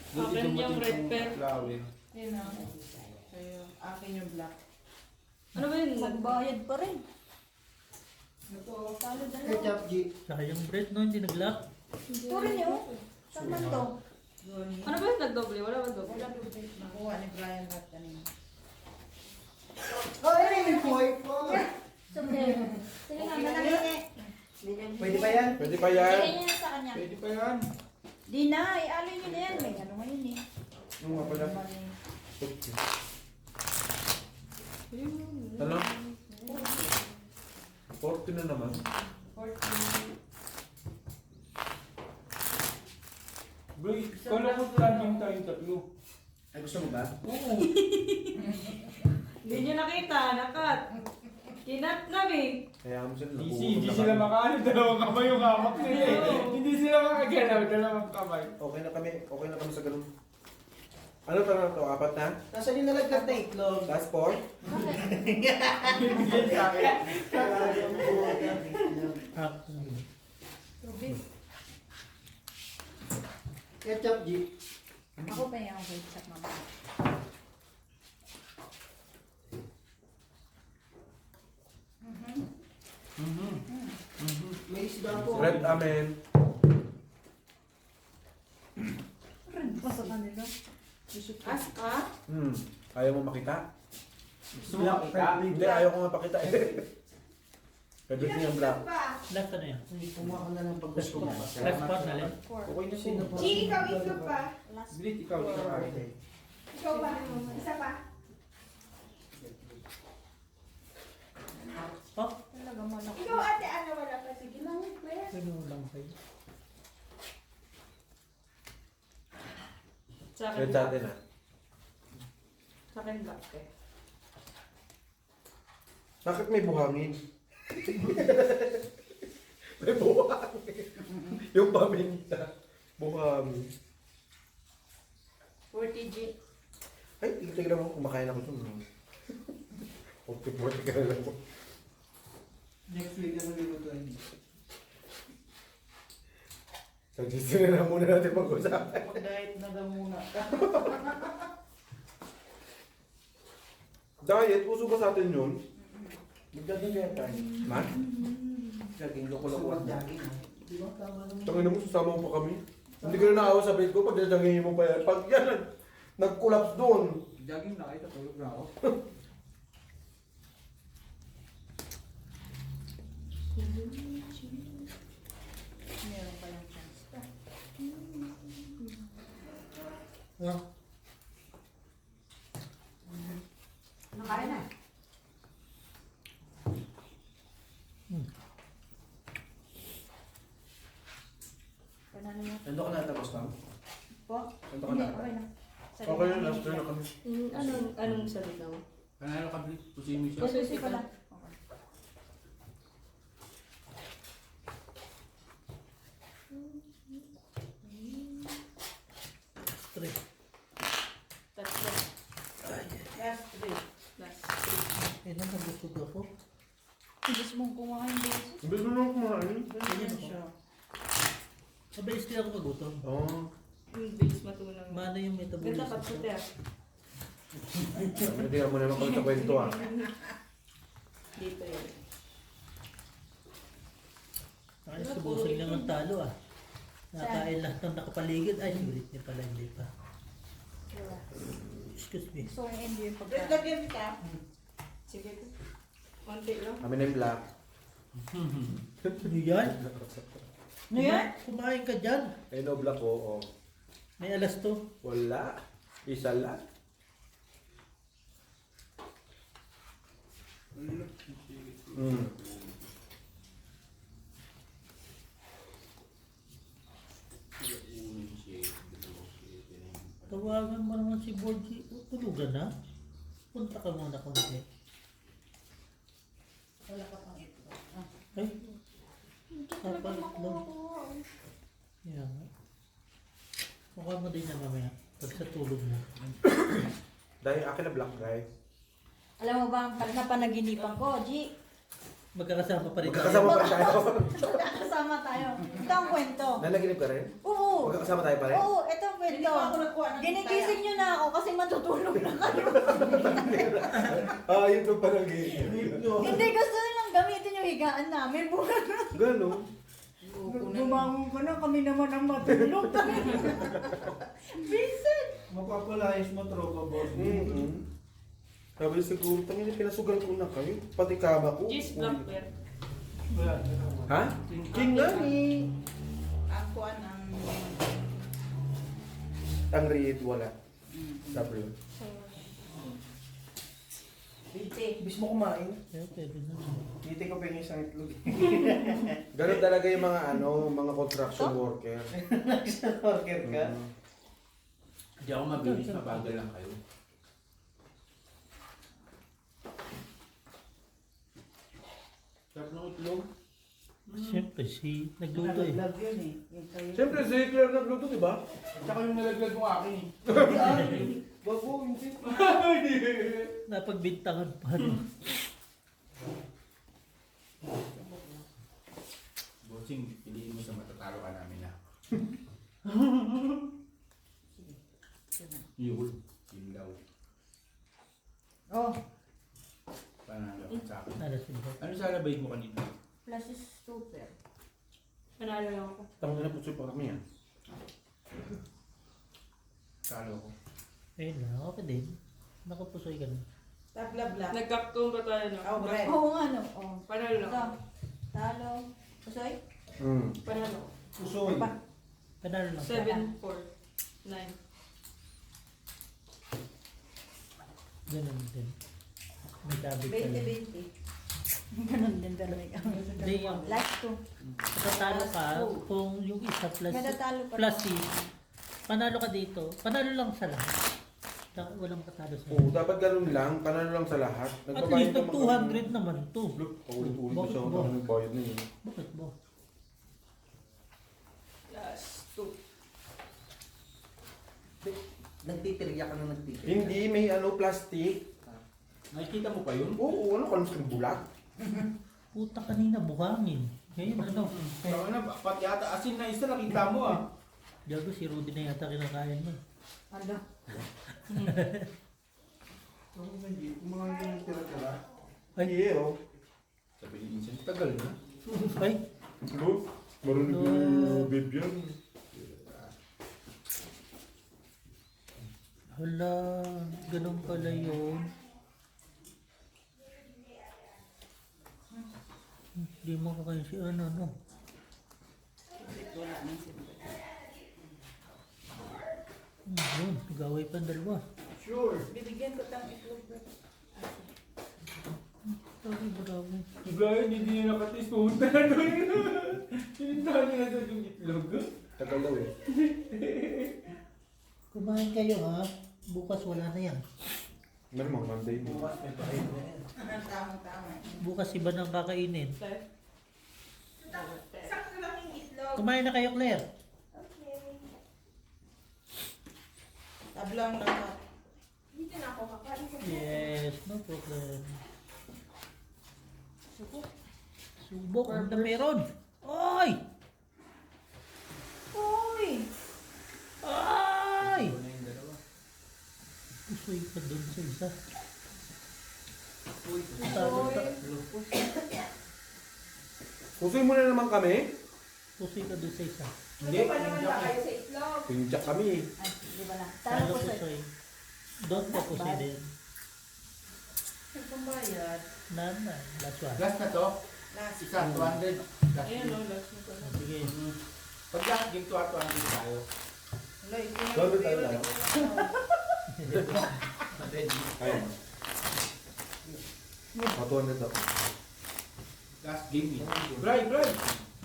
Buti Akin yung dumating red yung pear. flower. Yun na. Sa'yo. Akin yung black. Ano ba yun? Magbayad pa rin. Ketchup, G. Sayang bread no, hindi nag-lock. Ito rin yun. Saan man to? Ano ba yung nagdoble? Wala ba doble? Nakuha ni Brian Rat kanina. Ay, boy! Sige. Sige nga, manangin. Pwede pa yan? Pwede pa yan. Sige niya sa kanya. Pwede pa yan. Di na, ialay niyo na yan. May ano ngayon eh. Yung nga pala. Ano? 40 na naman. Bro, kala ko plan yung tayong tatlo. Ay, gusto mo ba? Oo. Hindi nyo nakita, nakat. Kinat na eh. Kaya mo sila. Hindi sila makaano, dalawang kamay yung hawak nila eh. Hindi sila makagalaw, dalawang kamay. Okay na kami sa ganun. Ano pa na to? 4 na? Nasaan yung nalaglag na itlog? Last 4? Hindi sa akin. Ah, Ketchup, G. Ako pa yung ketchup mama. May isda po. Red amen. Pa sa kanila. As ka? Ayaw mo makita? Gusto mo makita? Hindi, ayaw ko mapakita eh. Favorite niya yung black. last na yan. Hindi kumuha ka na ng pag gusto mo. Last part na lang. Okay na sino pa? Chi, ikaw, isa pa. Brit, ikaw. Okay. Ikaw ba? Isa pa. Oh, Talaga mo na. Ikaw, ate, ano, wala pa. Sige lang, Claire. ano lang kayo. Sa akin Red sa atin ah. Sa akin black eh. Bakit may buhangin? May buhangin. Yung paminta. Buhangin. 40 G. Ay, tignan mo, kumakain ako dun. Puti-puti ka na lang po. Next week na maglulutuin. Suggestion na muna natin mag-usapan. Mag-diet na daw muna. Diet, uso ba sa atin yun? Magdaging kaya tayo. Man? Laging loko-loko at daging. Di ba? Tama naman. Tangin na mo, susama mo pa kami. Hindi ko na naawa sa bed ko pag dadangin mo pa yan. Pag yan, nag-collapse doon. Jogging na kayo, tulog na ako. Meron pa lang chance. Ah, Nakain na. Panalo mo. Nando ka na tapos pa? Po? Nando ka Hindi, na? okay na. Okay na, last turn na kami. Anong sabi na mo? Panalo ka, Brit. Pusin mo siya. Susi pala. Okay. three. Tatlo. Last three. Last. Eh, nabusog ako. Gusto mong kumain boss? Bilis mo naman kumain. Ganyan ako. Mabilis din ako magutom. Oo. Yung bilis matulang. Mana yung Ganda metabolism ka ko. puti ah. Hindi mo naman kami sa kwento ah. Dito yun. Ay, subusan lang ang talo ah. Nakain lahat ng nakapaligid. Ay, ulit niya pala, hindi pa. Excuse me. So, hindi yung Brit, pagkain. lagyan kita. Sige. Konti lang. Kami na yung black. Ano yan? Ano yan? Kumain ka dyan. Eh no, black ko. Oh. May alas to. Wala. Isa lang. Tawagan mo naman si Borgie. Tulugan na. Punta ka muna konti. Wala ka pang ito. Ay. Kapal itlog. Yan. Mukha mo din yan mamaya. Pag sa tulog mo. Dahil akin na black guy. Alam mo ba, pag napanaginipan ko, G, Magkakasama pa rin. Magkakasama pa rin tayo. magkakasama tayo. Ito ang kwento. Nanaginip ka rin? Oo. Magkakasama tayo pa rin? Oo, ito ang Hindi kwento. pa ako nagkuha ng Ginigising nyo na ako kasi matutulog na kayo. Ah, yun yung panagin. Hindi, gusto nilang gamitin yung higaan namin. Bukan na. Gano'n? Bumangon ka na, kami naman ang matulog. Vincent! Mapapalayas mo tropa, boss. Sabi siguro, tangin pinasugal ko na kayo. Pati kama ko. Gis black yan. Wala. Ha? King nga ni. Ang kuha ng... Ang read wala. Sabi yun. Titi. Bis mo kumain. Eh, pwede na. Titi ko pa yung isang itlog. Ganun talaga yung mga mga construction worker. Nag-worker ka? Hindi ako mabilis, mabagal lang kayo. Sarap ng itlog. Siyempre, si nagluto eh. Nalaglag yun eh. Yung kayo. Siyempre, si Claire nagluto, di ba? Tsaka yung nalaglag mo akin eh. Bago, hindi. Napagbintangan pa. No? Bossing, piliin mo sa matatalo ka namin na. Yun. Yun daw. Oh, Panalo ka sa akin. Alas yun. Ano sa alabay mo kanina? plus is super. Panalo lang ako. Tama na po siya pa kami yan. Talo ko. Ayun na, okay din. Nakapusoy ka na. Tabla-bla. Nagkaktuon pa tayo no? Oh, red. Oo nga no. Oh. Panalo lang Ito. ako. Talo. Pusoy? Panalo. Pusoy. Pa. Panalo lang. 7, 4, 9. Ganun din. May dabig ka lang. 20-20. Ganun din talaga. Hindi, yung Last two. tatalo ka kung yung isa plus Natatalo pa. plus C. Panalo ka dito. Panalo lang sa lahat. Walang katalo sa Oo, dapat ganun lang. Panalo lang sa lahat. At least ng 200 naman to. Look, paulit-ulit pa Bakit siya. ba? Ako nagbayad na yun. Bakit ba? Last 2. Nagtitirya ka na nagtitirya. Hindi, may ano, plastic. Nakikita mo pa yun? Oo, ano, kalmas kang bulat. Puta kanina buhangin. Ngayon ano? Baka na, pati yata asin na isa nakita mo ah. Gago si Rudy na yata kinakain mo. Ano? Kung mga yung tira-tira. Ay, Iyo. Sabi ni Insan, tagal na. ay, Look, marunong No. yung babe yan. hala, ganun pala yun. Hindi mo kakain si ano, no? Wala nang simple. Yun, gaway pa ang dalawa. Sure. Bibigyan ko tang itlog. Sorry, bravo. Brian, hindi niya nakatis. Pumunta na doon. Sinintahan niya na doon yung itlog. Tagal daw eh. Kumain kayo ha. Bukas wala na yan. Malamang Monday mo. Bukas may pahin na yan. Tama-tama. Bukas iba nang kakainin. Left. Sakto lang yung itlog. Kumain na kayo, Claire. Tablang lahat. Yes, no problem. Subok, ang na meron. Oy! Uy! Ay! Ito na yung dalawa. Pusoy ka dun sa isa. Talo ta. Pusoy mo na naman kami. Pusoy ka dun sa isa. Hindi. Pinjak kami eh. Ay, di ba na? Talo Talo ko pusoy. Doon ka pusoy din. Nagpambayad. Nana, last one. Last na to. Last. Isa, 200. Last Ayan game. o, last na pala. Sige. Pag last game to, 200 tayo. Wala, ito na. Doon tayo lang. Ayun. Matuan na daw. Last game eh. Bray!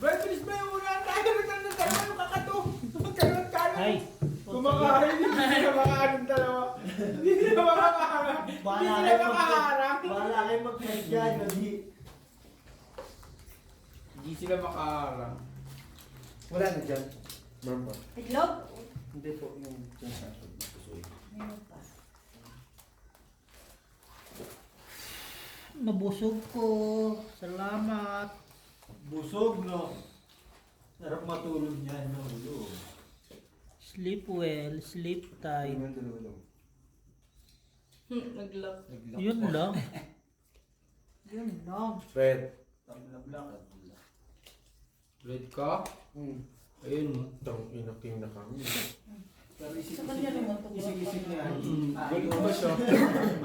Bilis ba yung una? Tayo na tayo. Ano kakato? Magkaroon tayo. Ay! Kumakain. Hindi sila makaharang dalawa. Hindi sila makaharang. Hindi sila makaharang. Bahala kayo mag-hide dyan. Hindi sila makaharang. Wala na dyan. Meron pa. Itlog? Hindi po yung sinasabi na pusoy. Meron pa. Nabusog ko. Salamat. Busog, no? Sarap matulog niyan, no? Ulo. Sleep well, sleep tight. Ayun, dalawa daw. Nag-lock. Yun lang. Yun lang. Red. Tablak. Red ka? Ayun mo. Tang inaking na kami. Sa kanya naman ito. Isig-isig niya. Galit ba siya?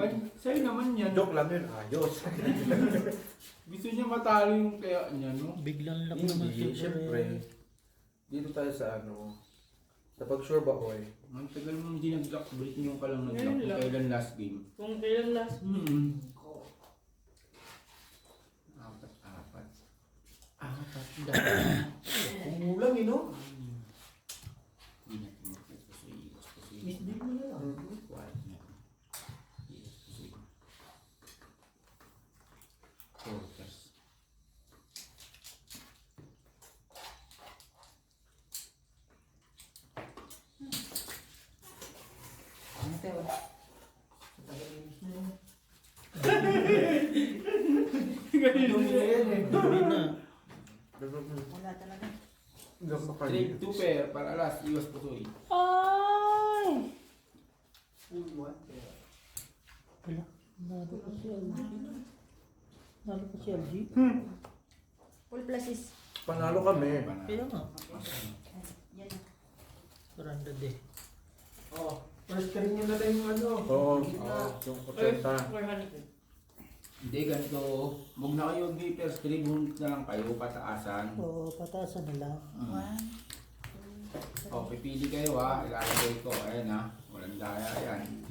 Ay, sa'yo naman yan. Joke lang yun. Ayos. Gusto niya matalo yung kaya niya, no? Biglang lang naman Hindi, syempre. Dito tayo sa ano. Sa pag-sure ba, oy? Ang tagal mo hindi nag-lock. Break nyo ka lang Ngayon nag-lock. lang. Kailan last game? Kung kailan last. Apat. Apat. Umulang, no? Hindi natin mag-iwas. Miss din mo Dumi na yan eh. Hindi na. Wala talaga. Trick 2 pair para last. Iwas pusoy. Ay! Full one. Wala. Nalo pa si LG. Nalo pa si LG. Full pluses. Panalo kami. Kaya nga. Yan. 400 eh. Oh, first screen nyo na lang yung ano. Oo. Yung 80. 400. Hindi, ganito. Huwag na kayo mag-pair. Scribble na lang kayo pataasan. Oo, pataasan na lang. O, pipili kayo ha. Ilalagay ko. Ayan ha. Walang daya. Ayan.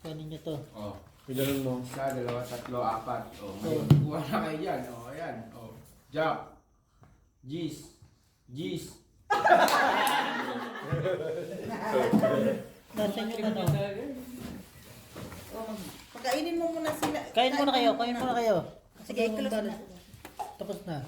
Kanin niyo to. O. Pidalan mo. Isa, dalawa, tatlo, apat. O, ngayon. Kuha na kayo dyan. O, ayan. O. Jump. Gis. Gis. Nasaan yung ano? Pagkainin mo muna sila. Kain muna kayo, kain muna kayo. Sige, close na. Tapos na.